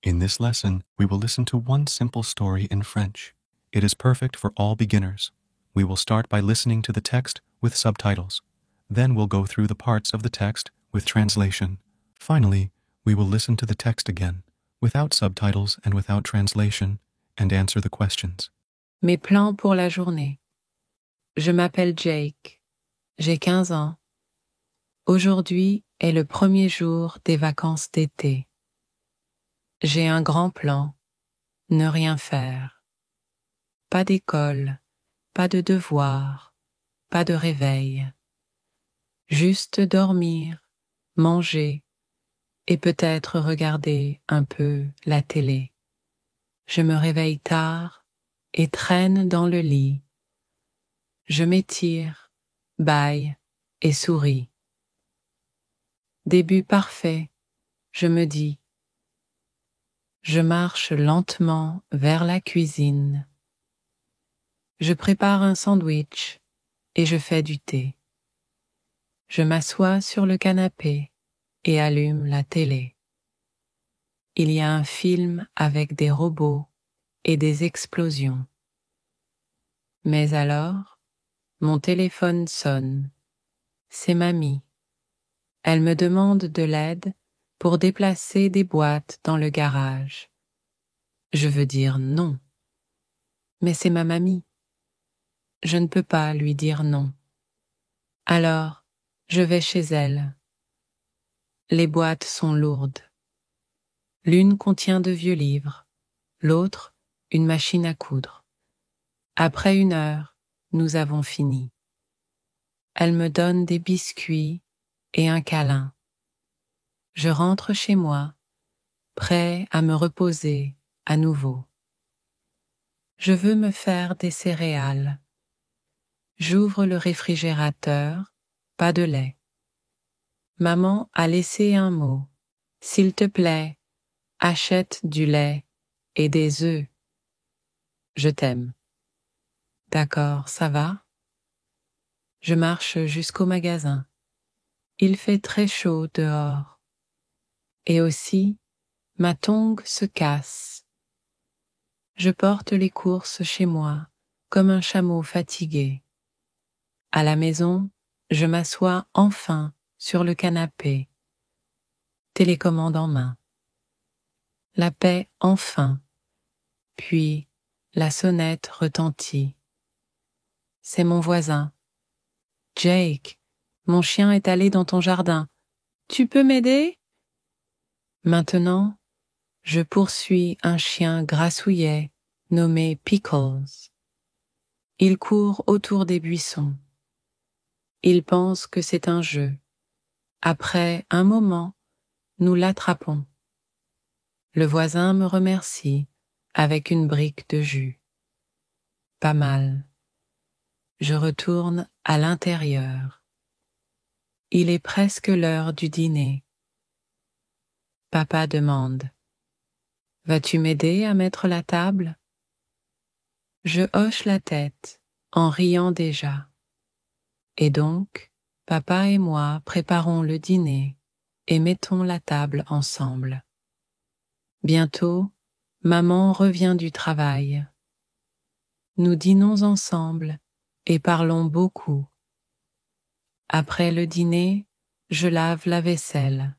In this lesson, we will listen to one simple story in French. It is perfect for all beginners. We will start by listening to the text with subtitles. Then we'll go through the parts of the text with translation. Finally, we will listen to the text again, without subtitles and without translation, and answer the questions. Mes plans pour la journée. Je m'appelle Jake. J'ai 15 ans. Aujourd'hui est le premier jour des vacances d'été. J'ai un grand plan. Ne rien faire. Pas d'école, pas de devoirs, pas de réveil. Juste dormir, manger et peut-être regarder un peu la télé. Je me réveille tard et traîne dans le lit. Je m'étire, bâille et souris. Début parfait, je me dis. Je marche lentement vers la cuisine. Je prépare un sandwich et je fais du thé. Je m'assois sur le canapé et allume la télé. Il y a un film avec des robots et des explosions. Mais alors, mon téléphone sonne. C'est mamie. Elle me demande de l'aide pour déplacer des boîtes dans le garage. Je veux dire non. Mais c'est ma mamie. Je ne peux pas lui dire non. Alors, je vais chez elle. Les boîtes sont lourdes. L'une contient de vieux livres, l'autre une machine à coudre. Après 1 heure, nous avons fini. Elle me donne des biscuits et un câlin. Je rentre chez moi, prêt à me reposer à nouveau. Je veux me faire des céréales. J'ouvre le réfrigérateur, pas de lait. Maman a laissé un mot. S'il te plaît, achète du lait et des œufs. Je t'aime. D'accord, ça va? Je marche jusqu'au magasin. Il fait très chaud dehors. Et aussi, ma tongue se casse. Je porte les courses chez moi, comme un chameau fatigué. À la maison, je m'assois enfin sur le canapé, télécommande en main. La paix enfin, puis la sonnette retentit. C'est mon voisin. Jake, mon chien est allé dans ton jardin. Tu peux m'aider? Maintenant, je poursuis un chien grassouillet nommé Pickles. Il court autour des buissons. Il pense que c'est un jeu. Après un moment, nous l'attrapons. Le voisin me remercie avec une brique de jus. Pas mal. Je retourne à l'intérieur. Il est presque l'heure du dîner. Papa demande: « Vas-tu m'aider à mettre la table ?» Je hoche la tête, en riant déjà. Et donc, papa et moi préparons le dîner et mettons la table ensemble. Bientôt, maman revient du travail. Nous dînons ensemble et parlons beaucoup. Après le dîner, je lave la vaisselle.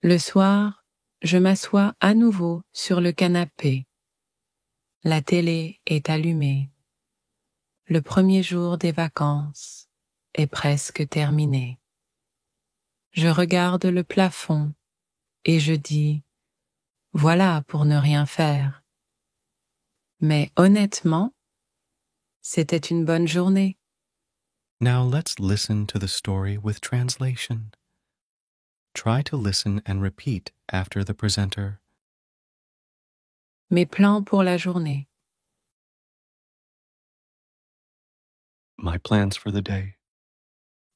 Le soir, je m'assois à nouveau sur le canapé. La télé est allumée. Le premier jour des vacances est presque terminé. Je regarde le plafond et je dis: voilà pour ne rien faire. Mais honnêtement, c'était une bonne journée. Now let's listen to the story with translation. Try to listen and repeat after the presenter. Mes plans pour la journée. My plans for the day.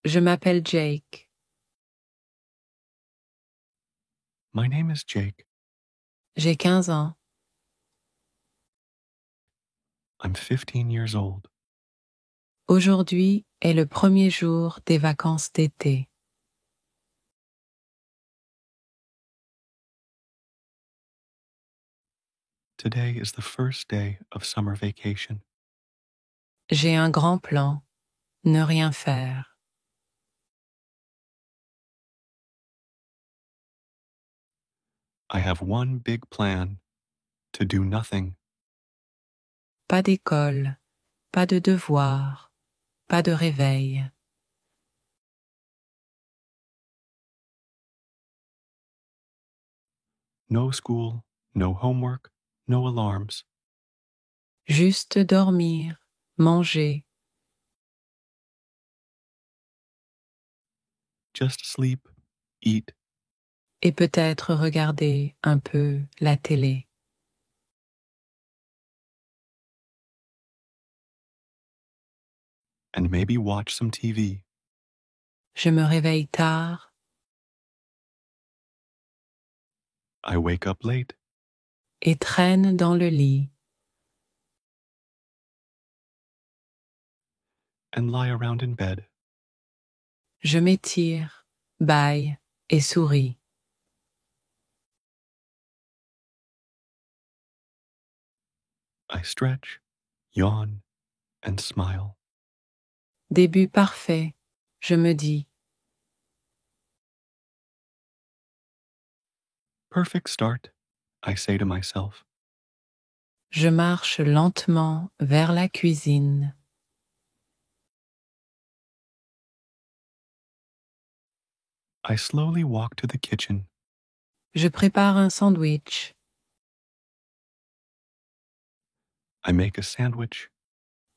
Je m'appelle Jake. My name is Jake. J'ai 15 ans. I'm 15 years old. Aujourd'hui est le premier jour des vacances d'été. Today is the first day of summer vacation. J'ai un grand plan, ne rien faire. I have one big plan, to do nothing. Pas d'école, pas de devoir, pas de réveil. No school, no homework, no alarms. Juste dormir, manger, Just sleep, eat, et peut-être regarder un peu la télé. and maybe watch some TV. Je me réveille tard I wake up late et traîne dans le lit. and lie around in bed. Je m'étire, bâille et souris. I stretch, yawn, and smile. Début parfait, je me dis. Perfect start, I say to myself. Je marche lentement vers la cuisine. I slowly walk to the kitchen. Je prépare un sandwich. I make a sandwich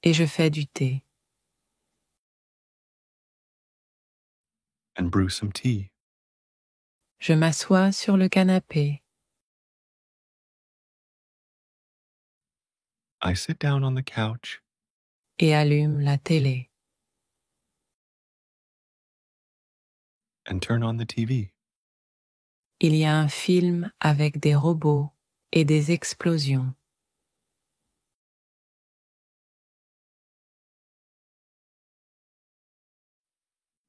Et je fais du thé. and brew some tea. Je m'assois sur le canapé. I sit down on the couch Et allume la télé. and turn on the TV. Il y a un film avec des robots et des explosions.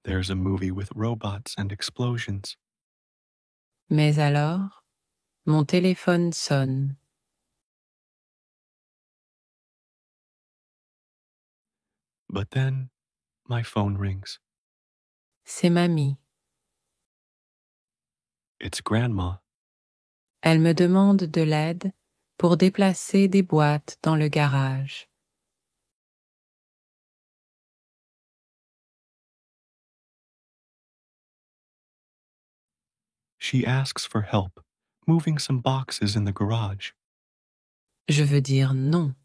There's a movie with robots and explosions. Mais alors, mon téléphone sonne. But then my phone rings. C'est mamie. It's Grandma. Elle me demande de l'aide pour déplacer des boîtes dans le garage. She asks for help moving some boxes in the garage. Je veux dire non,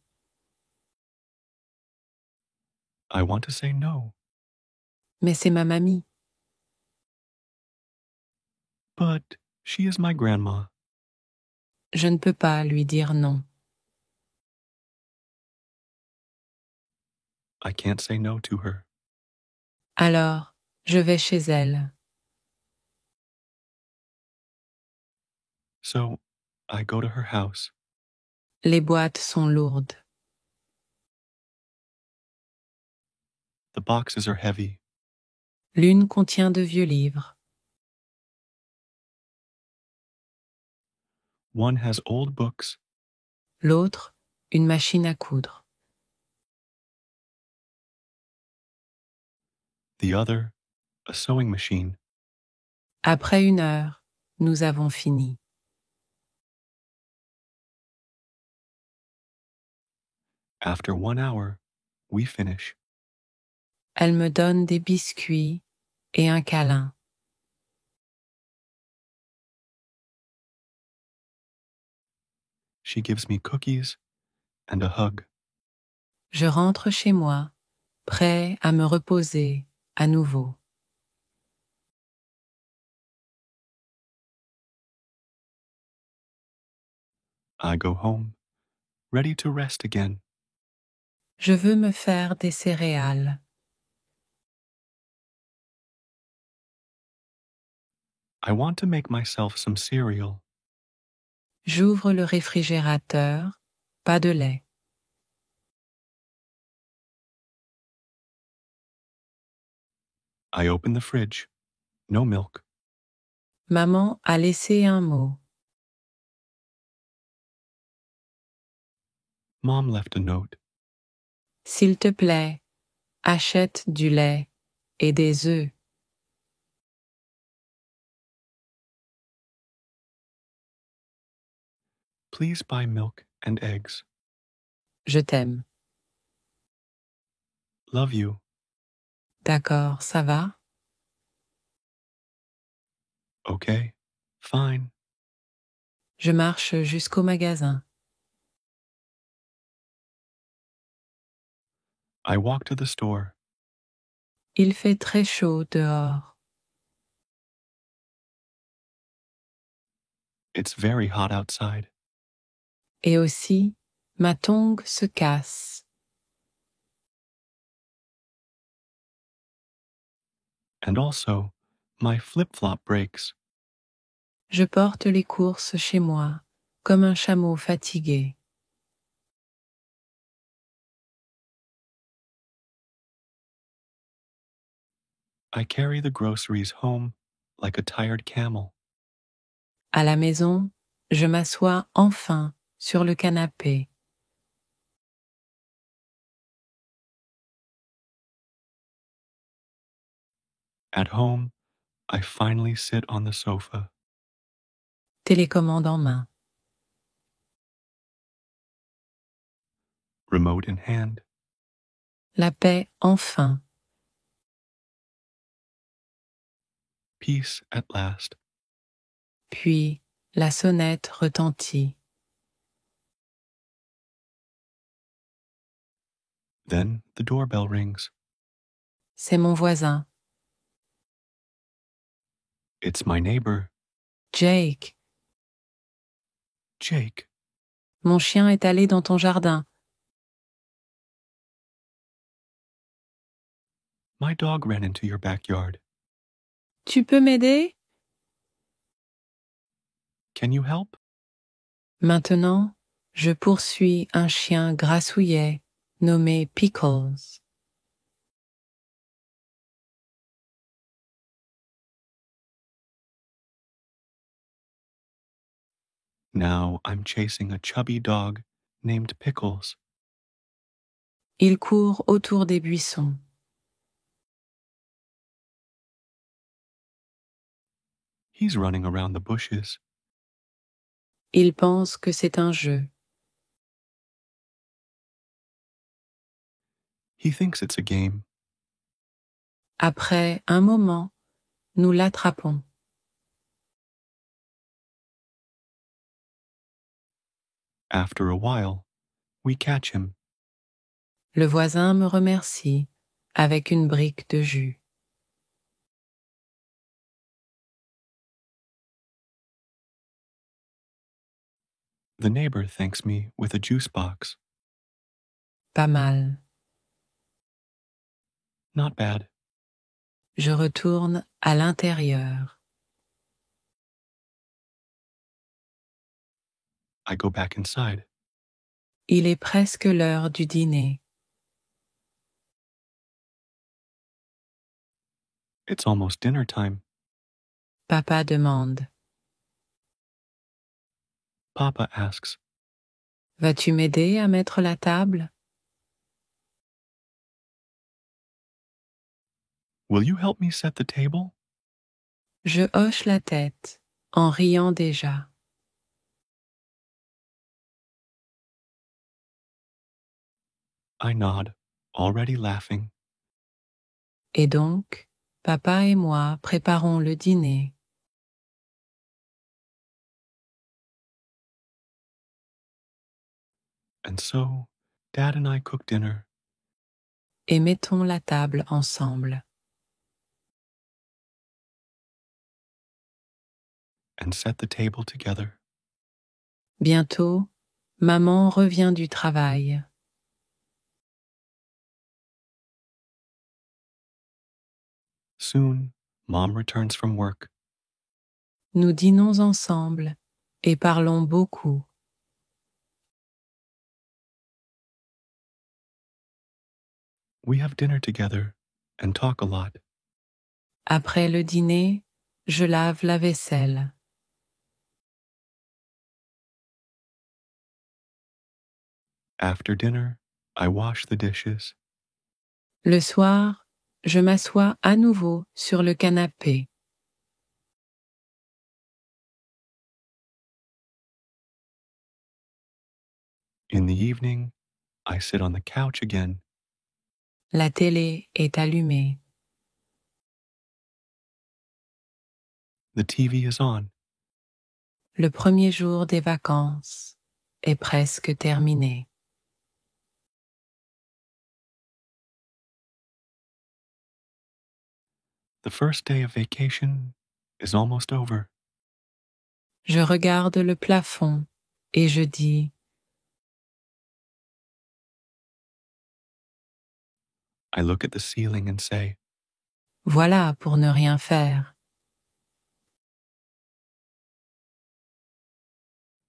I want to say no, mais c'est ma mamie. but she is my grandma. Je ne peux pas lui dire non. I can't say no to her. Alors, je vais chez elle. So I go to her house. Les boîtes sont lourdes. The boxes are heavy. L'une contient de vieux livres. One has old books, L'autre, une machine à coudre. the other, a sewing machine. Après 1 heure, nous avons fini. After 1 hour, we finish. Elle me donne des biscuits et un câlin. She gives me cookies and a hug. Je rentre chez moi, prêt à me reposer à nouveau. I go home, ready to rest again. Je veux me faire des céréales. I want to make myself some cereal. J'ouvre le réfrigérateur, pas de lait. I open the fridge. No milk. Maman a laissé un mot. Mom left a note. S'il te plaît, achète du lait et des œufs. Please buy milk and eggs. Je t'aime. Love you. D'accord, ça va? Okay. Fine. Je marche jusqu'au magasin. I walk to the store. Il fait très chaud dehors. It's very hot outside. Et aussi, ma tongue se casse. And also, my flip-flop breaks. Je porte les courses chez moi, comme un chameau fatigué. I carry the groceries home like a tired camel. À la maison, je m'assois enfin sur le canapé. At home, I finally sit on the sofa. Télécommande en main. Remote in hand. La paix enfin. Peace at last. Puis la sonnette retentit. Then the doorbell rings. C'est mon voisin, It's my neighbor, Jake. Jake. Mon chien est allé dans ton jardin. My dog ran into your backyard. Tu peux m'aider? Can you help? Maintenant, je poursuis un chien grassouillet nommé Pickles. Now I'm chasing a chubby dog named Pickles. Il court autour des buissons. He's running around the bushes. Il pense que c'est un jeu. He thinks it's a game. Après un moment, nous l'attrapons. After a while, we catch him. Le voisin me remercie avec une brique de jus. The neighbor thanks me with a juice box. Pas mal. Not bad. Je retourne à l'intérieur. I go back inside. Il est presque l'heure du dîner. It's almost dinner time. Papa demande: Papa asks, Vas-tu m'aider à mettre la table? will you help me set the table? Je hoche la tête, en riant déjà. I nod, already laughing. Et donc, papa et moi préparons le dîner. And so, Dad and I cook dinner. Et mettons la table ensemble. And set the table together. Bientôt, maman revient du travail. Soon, Mom returns from work. Nous dînons ensemble et parlons beaucoup. We have dinner together and talk a lot. Après le dîner, je lave la vaisselle. After dinner, I wash the dishes. Le soir, je m'assois à nouveau sur le canapé. In the evening, I sit on the couch again. La télé est allumée. The TV is on. Le premier jour des vacances est presque terminé. The first day of vacation is almost over. Je regarde le plafond et je dis I look at the ceiling and say, « Voilà pour ne rien faire ».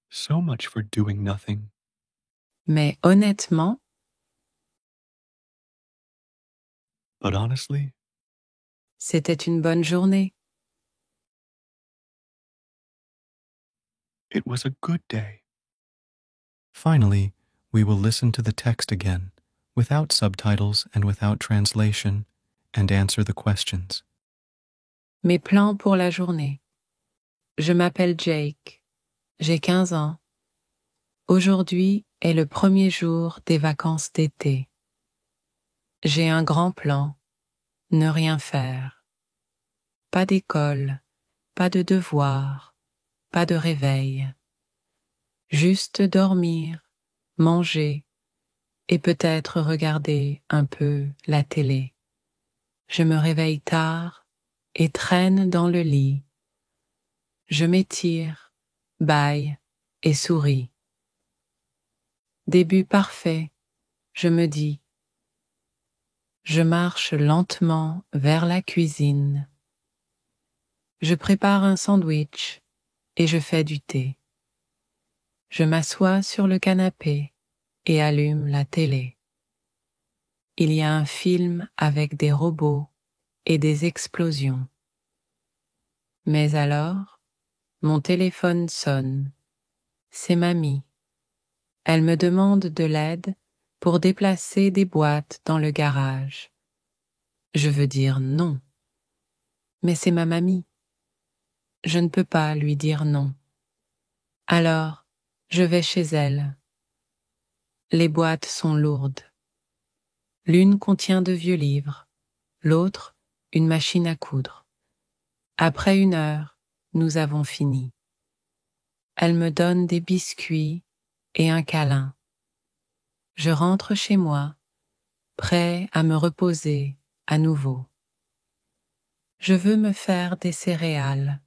so much for doing nothing. Mais honnêtement, But honestly, c'était une bonne journée. it was a good day. Finally, we will listen to the text again, without subtitles and without translation, and answer the questions. Mes plans pour la journée. Je m'appelle Jake. J'ai 15 ans. Aujourd'hui est le premier jour des vacances d'été. J'ai un grand plan. Ne rien faire. Pas d'école, pas de devoirs, pas de réveil. Juste dormir, manger et peut-être regarder un peu la télé. Je me réveille tard et traîne dans le lit. Je m'étire, bâille et souris. Début parfait, je me dis. Je marche lentement vers la cuisine. Je prépare un sandwich et je fais du thé. Je m'assois sur le canapé et allume la télé. Il y a un film avec des robots et des explosions. Mais alors, mon téléphone sonne. C'est mamie. Elle me demande de l'aide pour déplacer des boîtes dans le garage. Je veux dire non. Mais c'est ma mamie. Je ne peux pas lui dire non. Alors, je vais chez elle. Les boîtes sont lourdes. L'une contient de vieux livres, l'autre, une machine à coudre. Après 1 heure, nous avons fini. Elle me donne des biscuits et un câlin. Je rentre chez moi, prêt à me reposer à nouveau. Je veux me faire des céréales.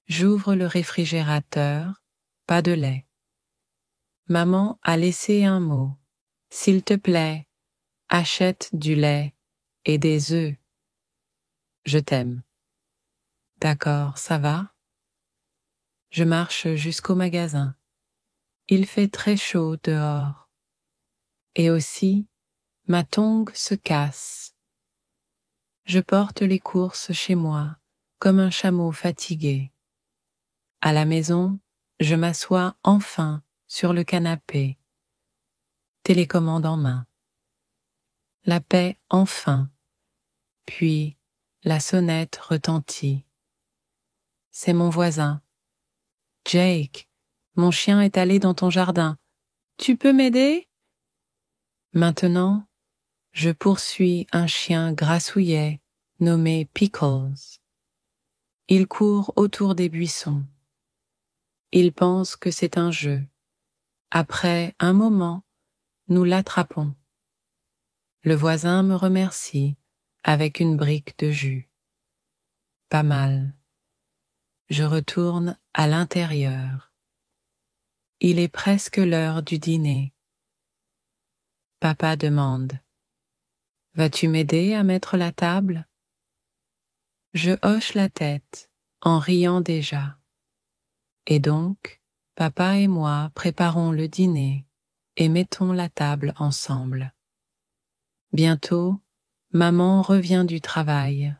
J'ouvre le réfrigérateur, pas de lait. Maman a laissé un mot. S'il te plaît, achète du lait et des œufs. Je t'aime. D'accord, ça va? Je marche jusqu'au magasin. Il fait très chaud dehors. Et aussi, ma tongue se casse. Je porte les courses chez moi comme un chameau fatigué. À la maison, je m'assois enfin sur le canapé, télécommande en main. La paix enfin, puis la sonnette retentit. C'est mon voisin. Jake, mon chien est allé dans ton jardin. Tu peux m'aider? Maintenant, je poursuis un chien grassouillet nommé Pickles. Il court autour des buissons. Il pense que c'est un jeu. Après un moment, nous l'attrapons. Le voisin me remercie avec une brique de jus. Pas mal. Je retourne à l'intérieur. Il est presque l'heure du dîner. Papa demande: « Vas-tu m'aider à mettre la table ?» Je hoche la tête en riant déjà. Et donc, papa et moi préparons le dîner et mettons la table ensemble. Bientôt, maman revient du travail.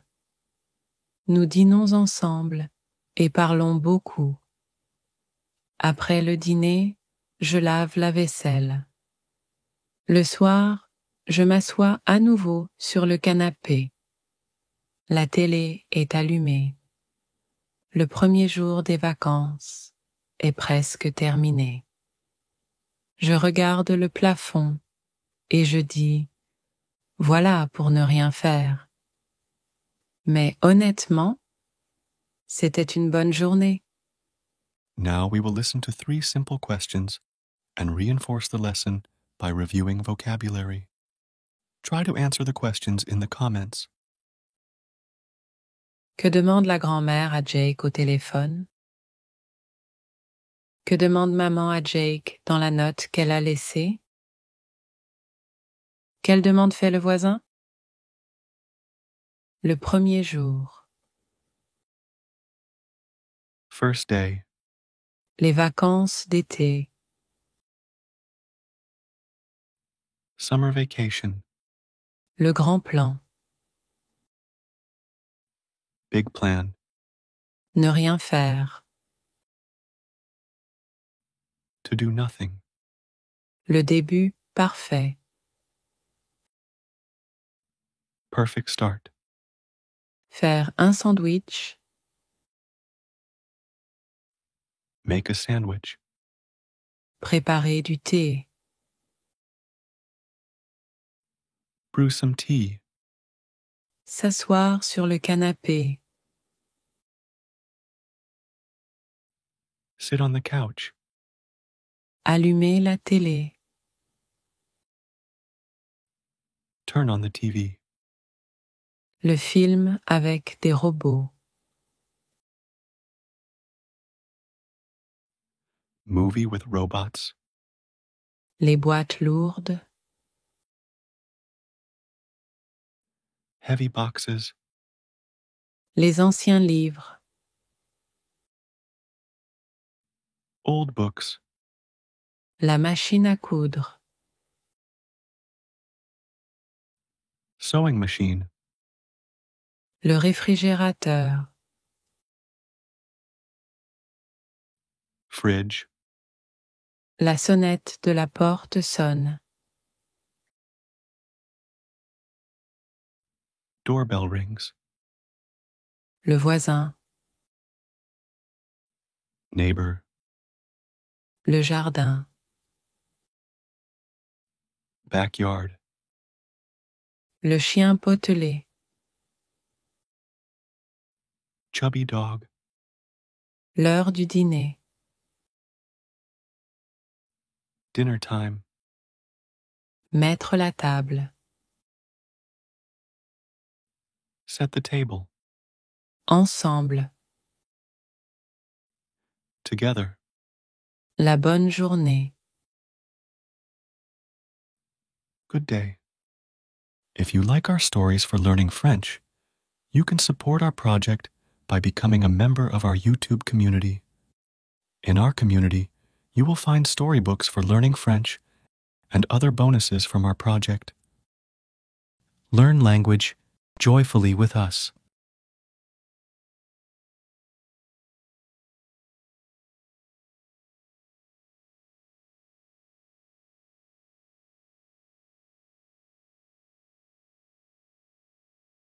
Nous dînons ensemble et parlons beaucoup. Après le dîner, je lave la vaisselle. Le soir, je m'assois à nouveau sur le canapé. La télé est allumée. Le premier jour des vacances est presque terminé. Je regarde le plafond et je dis « Voilà pour ne rien faire ». Mais honnêtement, c'était une bonne journée. Now we will listen to 3 simple questions and reinforce the lesson by reviewing vocabulary. Try to answer the questions in the comments. Que demande la grand-mère à Jake au téléphone? Que demande maman à Jake dans la note qu'elle a laissée? Quelle demande fait le voisin? Le premier jour. First day, Les vacances d'été. summer vacation, Le grand plan. big plan, Ne rien faire. to do nothing, Le début parfait. perfect start, Faire un sandwich. make a sandwich, Préparer du thé. brew some tea, S'asseoir sur le canapé. sit on the couch, Allumer la télé. turn on the TV, Le film avec des robots. movie with robots, Les boîtes lourdes. heavy boxes, Les anciens livres. old books, La machine à coudre. sewing machine, Le réfrigérateur. fridge, La sonnette de la porte sonne. doorbell rings, Le voisin. neighbor, Le jardin. backyard, Le chien potelé. chubby dog, L'heure du dîner. dinner time, Mettre la table. set the table, Ensemble. together, La bonne journée. good day. If you like our stories for learning French, you can support our project by becoming a member of our YouTube community. In our community, you will find storybooks for learning French and other bonuses from our project. Learn language joyfully with us.